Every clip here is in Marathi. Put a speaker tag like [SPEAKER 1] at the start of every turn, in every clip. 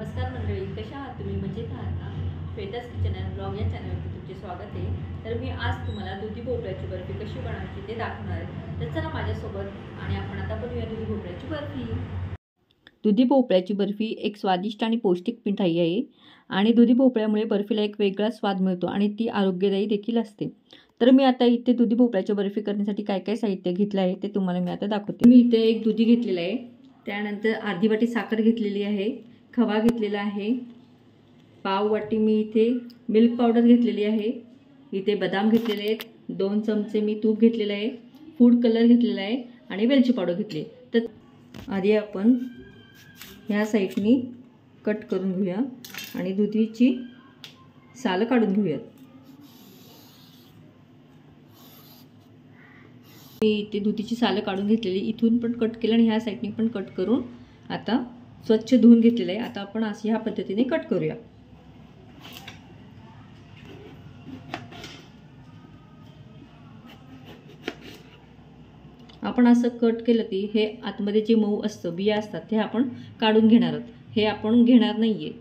[SPEAKER 1] नमस्कार मंडळी, कशा आहात तुम्ही? मजेत आहात का? श्वेताज किचन अँड ब्लॉग या चॅनलवरती तुमचे स्वागत आहे. तर मी आज तुम्हाला दुधी भोपळ्याची बर्फी कशी बनवायची ते दाखवणार आहे. तर चला माझ्यासोबत आणि आपण आता बनवूया दुधी भोपळ्याची बर्फी. दुधी भोपळ्याची बर्फी एक स्वादिष्ट आणि पौष्टिक मिठाई आहे आणि दुधी भोपळ्यामुळे बर्फीला एक वेगळा स्वाद मिळतो आणि ती आरोग्यदायी देखील असते. तर मी आता इथे दुधी भोपळ्याची बर्फी करण्यासाठी काय काय साहित्य घेतलं आहे ते तुम्हाला मी आता दाखवते. मी इथे एक दुधी घेतलेला आहे, त्यानंतर अर्धी वाटी साखर घेतलेली आहे, खवा घेतलेला आहे, पाव वाटी मी इथे मिल्क पावडर घेतलेली आहे, इथे बदाम घेतलेले आहेत, 2 चमचे मी तूप घेतलेलं आहे, फूड कलर घेतलेला आहे आणि वेलची पावडर घेतली. तर आधी आपण ह्या साईडनी कट करून घेऊया आणि दुधीची सालं काढून घेऊयात. मी इथे दुधीची सालं काढून घेतलेली, इथून पण कट केलं आणि ह्या साईडनी पण कट करून आता स्वच्छ धुवून घेतलेलं आहे. आता आपण अशी ह्या पद्धतीने कट करूया. आपण असं कट केलं की हे आतमध्ये जे मऊ असतं, बिया असतात, ते आपण काढून घेणार आहोत. हे आपण घेणार नाहीये.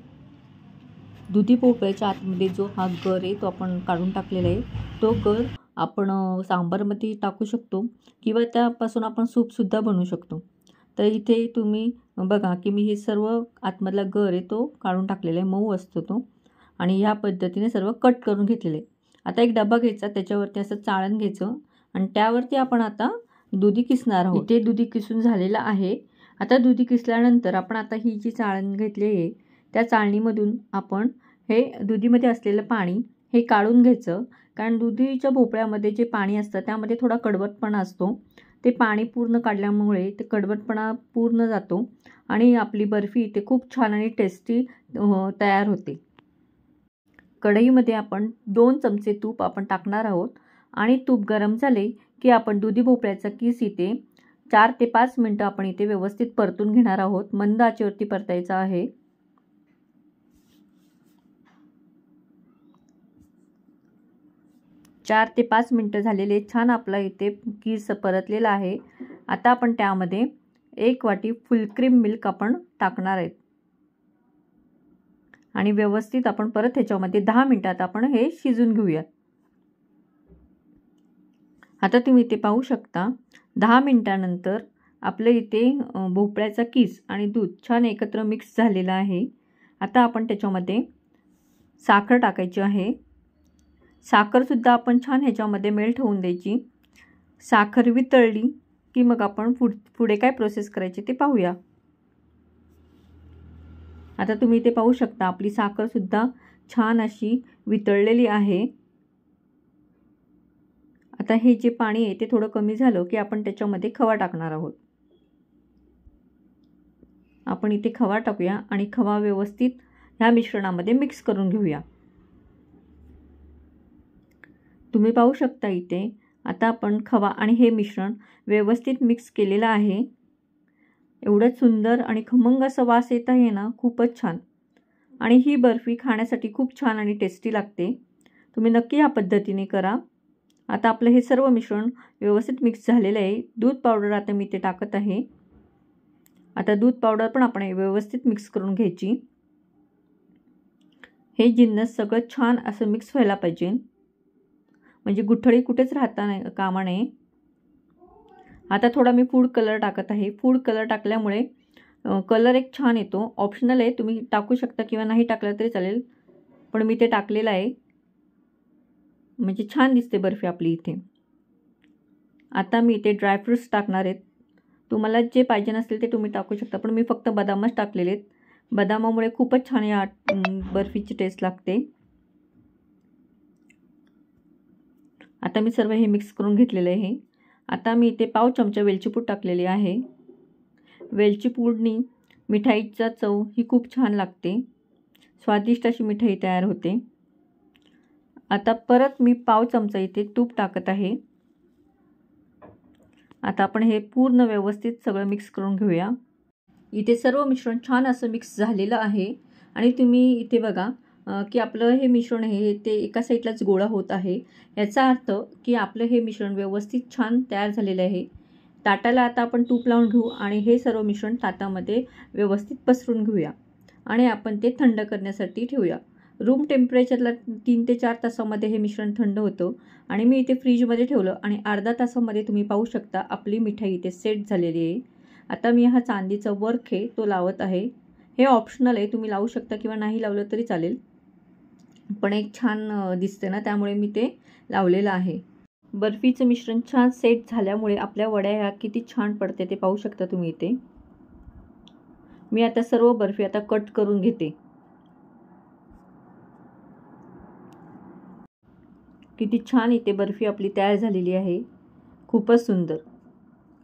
[SPEAKER 1] दुधी भोपळ्याच्या आतमध्ये जो हा गर आहे तो आपण काढून टाकलेला आहे. तो गर आपण सांबारमध्ये टाकू शकतो किंवा त्यापासून आपण सूपसुद्धा बनवू शकतो. तर इथे तुम्ही बघा की मी हे सर्व आतमधला गर आहे तो काढून टाकलेला आहे, मऊ असतो तो, आणि ह्या पद्धतीने सर्व कट करून घेतलेले आहे. आता एक डबा घ्यायचा, त्याच्यावरती असं चाळण घ्यायचं आणि त्यावरती आपण आता दुधी किसणार आहोत. इथे दुधी किसून झालेला आहे. आता दुधी किसल्यानंतर आपण आता ही जी चाळण घेतली आहे त्या चाळणीमधून आपण हे दुधीमध्ये असलेलं पाणी हे काढून घ्यायचं, कारण दुधीच्या भोपळ्यामध्ये जे पाणी असतं त्यामध्ये थोडा कडवटपणा असतो. ते पाणी पूर्ण काढल्यामुळे ते कडवटपणा पूर्ण जातो आणि आपली बर्फी इथे खूप छान आणि टेस्टी तयार होते. कढईमध्ये आपण 2 चमचे तूप आपण टाकणार आहोत आणि तूप गरम झाले की आपण दुधी भोपळ्याचा किस इथे 4 ते 5 मिनटं आपण इथे व्यवस्थित परतून घेणार आहोत. मंद आचेवरती परतायचा आहे. चार ते 5 मिनटं झालेले, छान आपला इथे किस परतलेला आहे. आता आपण त्यामध्ये 1 वाटी फुल क्रीम मिल्क आपण टाकणार आहेत आणि व्यवस्थित आपण परत ह्याच्यामध्ये 10 मिनिटात आपण हे शिजून घेऊयात. आता तुम्ही इथे पाहू शकता 10 मिनिटानंतर आपलं इथे भोपळ्याचा किस आणि दूध छान एकत्र मिक्स झालेलं आहे. आता आपण त्याच्यामध्ये साखर टाकायची आहे. साखरसुद्धा आपण छान ह्याच्यामध्ये मेल्ट होऊन द्यायची. साखर वितळली की मग आपण पुढे काय प्रोसेस करायची ते पाहूया. आता तुम्ही इथे पाहू शकता आपली साखरसुद्धा छान अशी वितळलेली आहे. आता हे जे पाणी आहे ते थोडं कमी झालं की आपण त्याच्यामध्ये खवा टाकणार आहोत. आपण इथे खवा टाकूया आणि खवा व्यवस्थित ह्या मिश्रणामध्ये मिक्स करून घेऊया. तुम्ही पाहू शकता इथे आता आपण खवा आणि हे मिश्रण व्यवस्थित मिक्स केलेलं आहे. एवढं सुंदर आणि खमंग असा वास येत आहे ना, खूपच छान. आणि ही बर्फी खाण्यासाठी खूप छान आणि टेस्टी लागते. तुम्ही नक्की ह्या पद्धतीने करा. आता आपलं हे सर्व मिश्रण व्यवस्थित मिक्स झालेलं आहे. दूध पावडर आता मी ते टाकत आहे. आता दूध पावडर पण आपण व्यवस्थित मिक्स करून घ्यायची. हे जिन्नस सगळं छान असं मिक्स व्हायला पाहिजे, म्हणजे गुठळी कुठेच राहता कामा नये. आता थोडा मी फूड कलर टाकत आहे. फूड कलर टाकल्यामुळे कलर एक छान येतो. ऑप्शनल आहे, तुम्ही टाकू शकता किंवा नाही टाकलं तरी चालेल, पण मी ते टाकलेलं आहे, म्हणजे छान दिसते बर्फी आपली इथे. आता मी इथे ड्रायफ्रूट्स टाकणार आहेत. तुम्हाला जे पाहिजे नसेल ते तुम्ही टाकू शकता, पण मी फक्त बदामच टाकलेले आहेत. बदामामुळे खूपच छान या बर्फीची टेस्ट लागते. आता मी सर्व हे मिक्स करून घेतलेलं आहे. आता मी इथे पाव चमचा वेलची पूड टाकलेली आहे. वेलची पूडनी मिठाईचा चव ही खूप छान लागते. स्वादिष्ट अशी मिठाई तयार होते. आता परत मी पाव चमचा इथे तूप टाकत आहे. आता आपण हे पूर्ण व्यवस्थित सगळं मिक्स करून घेऊया. इथे सर्व मिश्रण छान असं मिक्स झालेलं आहे आणि तुम्ही इथे बघा की आपलं हे मिश्रण आहे ते एका साईडलाच गोळा होत आहे. याचा अर्थ की आपलं हे मिश्रण व्यवस्थित छान तयार झालेलं आहे. ताटाला आता आपण तूप लावून घेऊ आणि हे सर्व मिश्रण ताटामध्ये व्यवस्थित पसरून घेऊया. आणि आपण ते थंड करण्यासाठी ठेवूया. रूम टेम्परेचरला 3 ते 4 तासामध्ये हे मिश्रण थंड होतं आणि मी इथे फ्रीजमध्ये ठेवलं आणि अर्धा तासामध्ये तुम्ही पाहू शकता आपली मिठाई इथे सेट झालेली आहे. आता मी हा चांदीचा वर्क आहे तो लावत आहे. हे ऑप्शनल आहे, तुम्ही लावू शकता किंवा नाही लावलं तरी चालेल, पण एक छान दिसते ना, त्यामुळे मी ते लावलेलं आहे. बर्फीचं मिश्रण छान सेट झाल्यामुळे आपल्या वड्या ह्या किती छान पडते ते पाहू शकता तुम्ही इथे. मी आता सर्व बर्फी आता कट करून घेते. किती छान इथे बर्फी आपली तयार झालेली आहे, खूपच सुंदर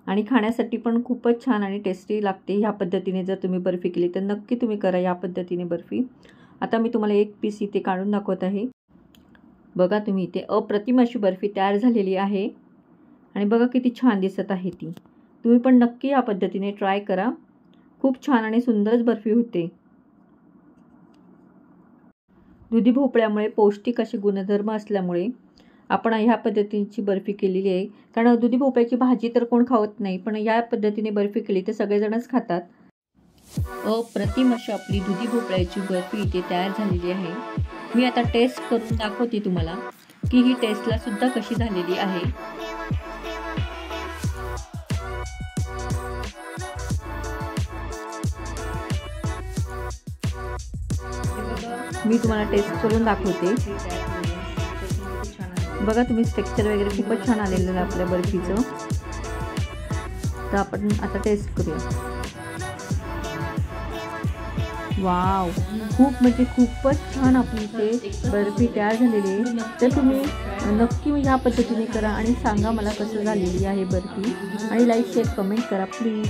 [SPEAKER 1] आणि खाण्यासाठी पण खूपच छान आणि टेस्टी लागते. ह्या पद्धतीने जर तुम्ही बर्फी केली तर नक्की तुम्ही करा या पद्धतीने बर्फी. आता मी तुम्हाला एक पीस इथे काढून दाखवत आहे. बघा तुम्ही इथे अप्रतिम अशी बर्फी तयार झालेली आहे आणि बघा किती छान दिसत आहे ती. तुम्ही पण नक्की या पद्धतीने ट्राय करा, खूप छान आणि सुंदरच बर्फी होते. दुधी भोपळ्यामुळे पौष्टिक असे गुणधर्म असल्यामुळे आपण ह्या पद्धतीची बर्फी केलेली आहे. कारण दुधी भोपळ्याची भाजी तर कोण खावत नाही, पण या पद्धतीने बर्फी केली तर सगळेजणच खातात. अप्रतिम अशी आपली दुधी भोपळ्याची बर्फी इथे तयार झालेली आहे. मी आता टेस्ट करून दाखवते तुम्हाला की ही टेस्टला सुद्धा कशी झालेली आहे. मी तुम्हाला टेस्ट करून दाखवते. बघा तुम्ही टेक्स्चर वगैरे खूपच छान आलेलं आहे आपल्या बर्फीचं. तर आपण आता टेस्ट करूया. वाव, खूप म्हणजे खूपच छान आपली इथे बर्फी तयार झालेली आहे. तर तुम्ही नक्की ह्या पद्धतीने करा आणि सांगा मला कसं झालेली आहे बर्फी आणि लाईक शेअर कमेंट करा प्लीज.